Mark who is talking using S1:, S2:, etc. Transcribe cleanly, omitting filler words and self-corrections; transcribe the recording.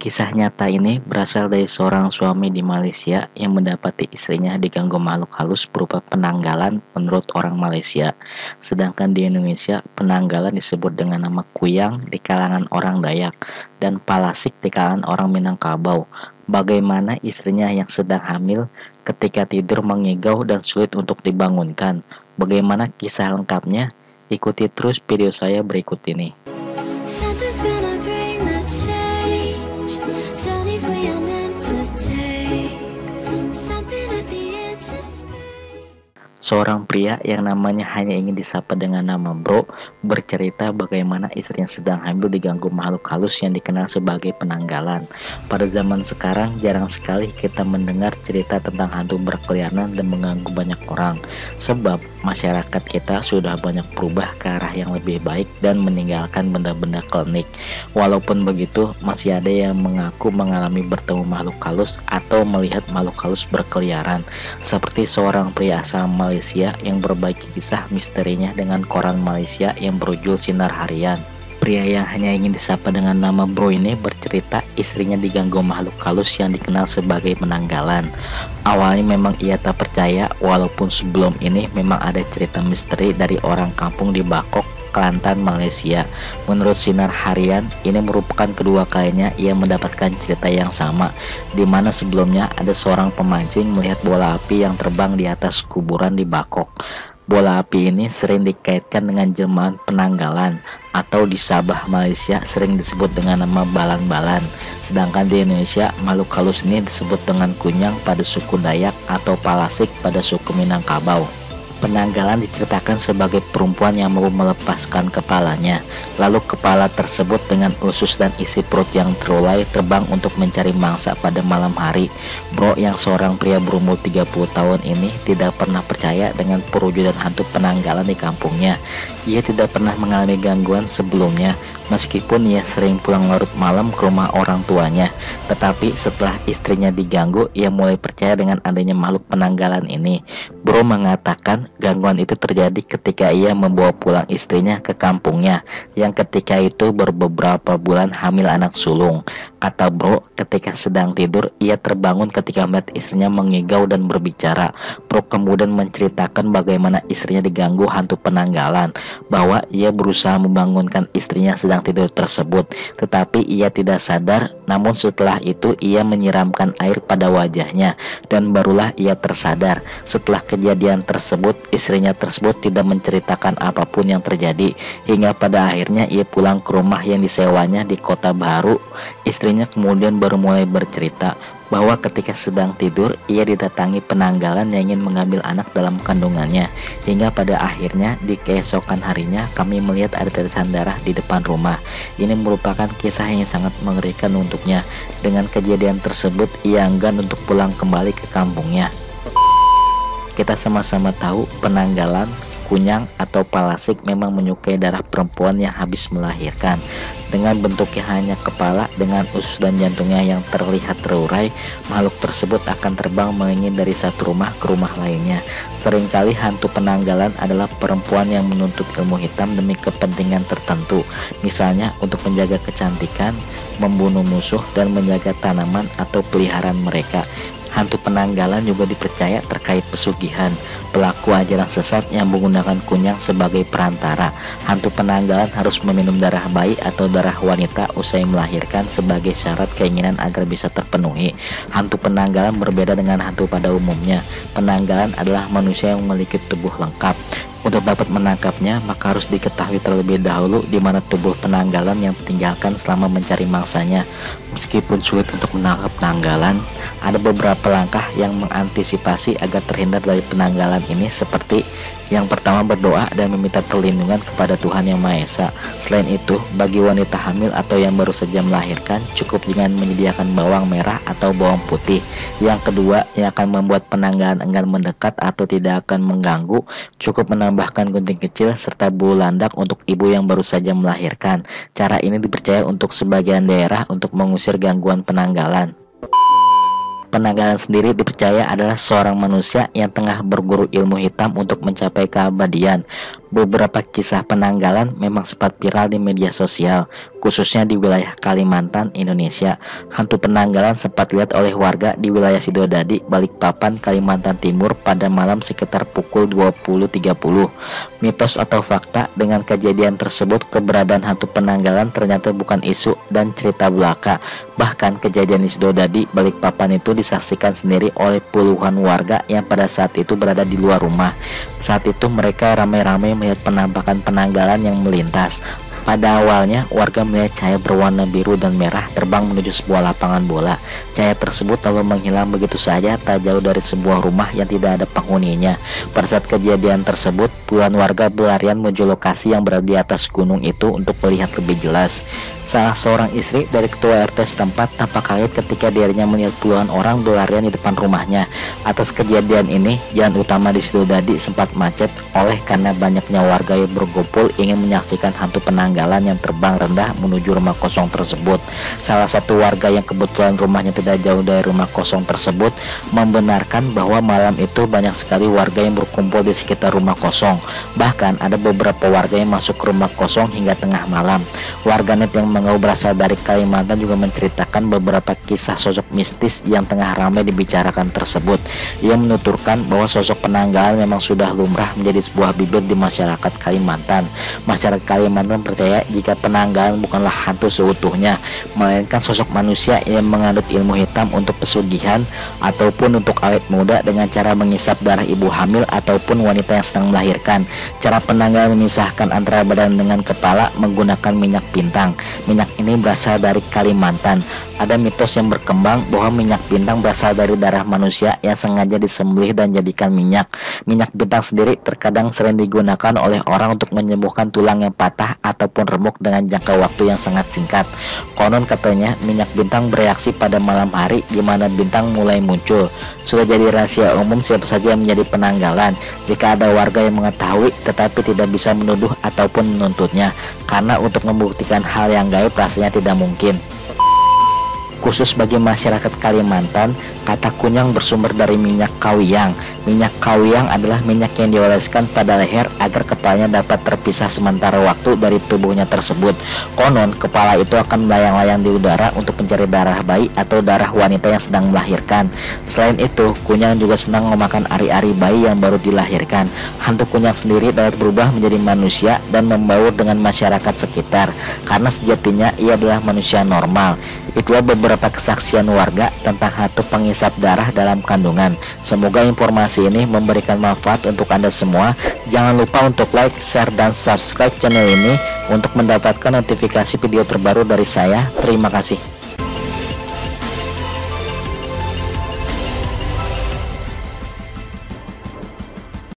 S1: Kisah nyata ini berasal dari seorang suami di Malaysia yang mendapati istrinya diganggu makhluk halus berupa penanggalan menurut orang Malaysia. Sedangkan di Indonesia, penanggalan disebut dengan nama kuyang di kalangan orang Dayak dan palasik di kalangan orang Minangkabau. Bagaimana istrinya yang sedang hamil ketika tidur mengigau dan sulit untuk dibangunkan? Bagaimana kisah lengkapnya? Ikuti terus video saya berikut ini.
S2: Something's gonna bring the change. Journeys we are meant to take. Something at the edge of space.
S1: Seorang pria yang namanya hanya ingin disapa dengan nama Bro bercerita bagaimana istrinya sedang hamil diganggu makhluk halus yang dikenal sebagai penanggalan. Pada zaman sekarang jarang sekali kita mendengar cerita tentang hantu berkeliaran dan mengganggu banyak orang, sebab masyarakat kita sudah banyak berubah ke arah yang lebih baik dan meninggalkan benda-benda klinik. Walaupun begitu, masih ada yang mengaku mengalami bertemu makhluk halus atau melihat makhluk halus berkeliaran, seperti seorang pria asal Malaysia yang berbagi kisah misterinya dengan koran Malaysia yang berjudul Sinar Harian. Pria yang hanya ingin disapa dengan nama Bro ini bercerita istrinya diganggu makhluk halus yang dikenal sebagai penanggalan. Awalnya memang ia tak percaya, walaupun sebelum ini memang ada cerita misteri dari orang kampung di Bakok, Kelantan, Malaysia. Menurut Sinar Harian, ini merupakan kedua kalinya ia mendapatkan cerita yang sama, di mana sebelumnya ada seorang pemancing melihat bola api yang terbang di atas kuburan di Bakok. Bola api ini sering dikaitkan dengan jelmaan penanggalan, atau di Sabah, Malaysia sering disebut dengan nama balan-balan. Sedangkan di Indonesia, makhluk halus ini disebut dengan kunyang pada suku Dayak atau palasik pada suku Minangkabau. Penanggalan diceritakan sebagai perempuan yang mau melepaskan kepalanya, lalu kepala tersebut dengan usus dan isi perut yang terulai terbang untuk mencari mangsa pada malam hari. Bro yang seorang pria berumur 30 tahun ini tidak pernah percaya dengan perwujudan hantu penanggalan di kampungnya. Ia tidak pernah mengalami gangguan sebelumnya, meskipun ia sering pulang larut malam ke rumah orang tuanya. Tetapi setelah istrinya diganggu, ia mulai percaya dengan adanya makhluk penanggalan ini. Bro mengatakan gangguan itu terjadi ketika ia membawa pulang istrinya ke kampungnya, yang ketika itu beberapa bulan hamil anak sulung. Kata Bro, ketika sedang tidur, ia terbangun ketika melihat istrinya mengigau dan berbicara. Bro kemudian menceritakan bagaimana istrinya diganggu hantu penanggalan, bahwa ia berusaha membangunkan istrinya sedang tidur tersebut, tetapi ia tidak sadar. Namun setelah itu ia menyiramkan air pada wajahnya, dan barulah ia tersadar. Setelah kejadian tersebut, istrinya tersebut tidak menceritakan apapun yang terjadi, hingga pada akhirnya ia pulang ke rumah yang disewanya di Kota Baru. Istrinya kemudian baru mulai bercerita bahwa ketika sedang tidur ia didatangi penanggalan yang ingin mengambil anak dalam kandungannya, hingga pada akhirnya di keesokan harinya kami melihat ada tetesan darah di depan rumah. Ini merupakan kisah yang sangat mengerikan untuknya. Dengan kejadian tersebut ia enggan untuk pulang kembali ke kampungnya. Kita sama-sama tahu penanggalan, kunyang atau palasik memang menyukai darah perempuan yang habis melahirkan. Dengan bentuknya hanya kepala dengan usus dan jantungnya yang terlihat terurai, makhluk tersebut akan terbang melingin dari satu rumah ke rumah lainnya. Seringkali hantu penanggalan adalah perempuan yang menuntut ilmu hitam demi kepentingan tertentu, misalnya untuk menjaga kecantikan, membunuh musuh, dan menjaga tanaman atau peliharaan mereka. Hantu penanggalan juga dipercaya terkait pesugihan, pelaku ajaran sesat yang menggunakan kunyang sebagai perantara. Hantu penanggalan harus meminum darah bayi atau darah wanita usai melahirkan sebagai syarat keinginan agar bisa terpenuhi. Hantu penanggalan berbeda dengan hantu pada umumnya. Penanggalan adalah manusia yang memiliki tubuh lengkap. Untuk dapat menangkapnya, maka harus diketahui terlebih dahulu di mana tubuh penanggalan yang ditinggalkan selama mencari mangsanya. Meskipun sulit untuk menangkap penanggalan, ada beberapa langkah yang mengantisipasi agar terhindar dari penanggalan ini, seperti yang pertama, berdoa dan meminta perlindungan kepada Tuhan Yang Maha Esa. Selain itu, bagi wanita hamil atau yang baru saja melahirkan, cukup dengan menyediakan bawang merah atau bawang putih. Yang kedua, yang akan membuat penanggalan enggan mendekat atau tidak akan mengganggu, cukup menambahkan gunting kecil serta bulu landak untuk ibu yang baru saja melahirkan. Cara ini dipercaya untuk sebagian daerah untuk mengusir gangguan penanggalan. Penanggalan sendiri dipercaya adalah seorang manusia yang tengah berguru ilmu hitam untuk mencapai keabadian. Beberapa kisah penanggalan memang sempat viral di media sosial, khususnya di wilayah Kalimantan, Indonesia. Hantu penanggalan sempat lihat oleh warga di wilayah Sidodadi, Balikpapan, Kalimantan Timur pada malam sekitar pukul 20.30. Mitos atau fakta dengan kejadian tersebut, keberadaan hantu penanggalan ternyata bukan isu dan cerita belaka. Bahkan kejadian di Sidodadi, Balikpapan itu disaksikan sendiri oleh puluhan warga yang pada saat itu berada di luar rumah. Saat itu mereka ramai-ramai melihat penampakan penanggalan yang melintas. Pada awalnya, warga melihat cahaya berwarna biru dan merah terbang menuju sebuah lapangan bola. Cahaya tersebut lalu menghilang begitu saja tak jauh dari sebuah rumah yang tidak ada penghuninya. Pada saat kejadian tersebut, puluhan warga berlarian menuju lokasi yang berada di atas gunung itu untuk melihat lebih jelas. Salah seorang istri dari ketua RT setempat tampak kaget ketika dirinya melihat puluhan orang berlarian di depan rumahnya. Atas kejadian ini, jalan utama di Sidodadi sempat macet oleh karena banyaknya warga yang berkumpul ingin menyaksikan hantu penanggalan yang terbang rendah menuju rumah kosong tersebut. Salah satu warga yang kebetulan rumahnya tidak jauh dari rumah kosong tersebut membenarkan bahwa malam itu banyak sekali warga yang berkumpul di sekitar rumah kosong. Bahkan ada beberapa warga yang masuk ke rumah kosong hingga tengah malam. Warganet yang mengaku berasal dari Kalimantan juga menceritakan beberapa kisah sosok mistis yang tengah ramai dibicarakan tersebut. Ia menuturkan bahwa sosok penanggalan memang sudah lumrah menjadi sebuah bibit di masyarakat Kalimantan. Masyarakat Kalimantan percaya jika penanggalan bukanlah hantu seutuhnya, melainkan sosok manusia yang menganut ilmu hitam untuk pesugihan ataupun untuk awet muda dengan cara mengisap darah ibu hamil ataupun wanita yang sedang melahirkan. Cara penanggalan memisahkan antara badan dengan kepala menggunakan minyak bintang. Minyak ini berasal dari Kalimantan. Ada mitos yang berkembang bahwa minyak bintang berasal dari darah manusia yang sengaja disembelih dan jadikan minyak. Minyak bintang sendiri terkadang sering digunakan oleh orang untuk menyembuhkan tulang yang patah ataupun remuk dengan jangka waktu yang sangat singkat. Konon katanya minyak bintang bereaksi pada malam hari di mana bintang mulai muncul. Sudah jadi rahasia umum siapa saja yang menjadi penanggalan. Jika ada warga yang mengetahui tetapi tidak bisa menuduh ataupun menuntutnya, karena untuk membuktikan hal yang gaib rasanya tidak mungkin. Khusus bagi masyarakat Kalimantan, kata kunyang bersumber dari minyak kawiang. Minyak kawiang adalah minyak yang dioleskan pada leher agar kepalanya dapat terpisah sementara waktu dari tubuhnya tersebut. Konon, kepala itu akan melayang-layang di udara untuk mencari darah bayi atau darah wanita yang sedang melahirkan. Selain itu, kunyang juga senang memakan ari-ari bayi yang baru dilahirkan. Hantu kunyang sendiri dapat berubah menjadi manusia dan membaur dengan masyarakat sekitar, karena sejatinya ia adalah manusia normal. Itulah beberapa kesaksian warga tentang hantu pengisap darah dalam kandungan. Semoga informasi ini memberikan manfaat untuk Anda semua. Jangan lupa untuk like, share, dan subscribe channel ini untuk mendapatkan notifikasi video terbaru dari saya. Terima kasih.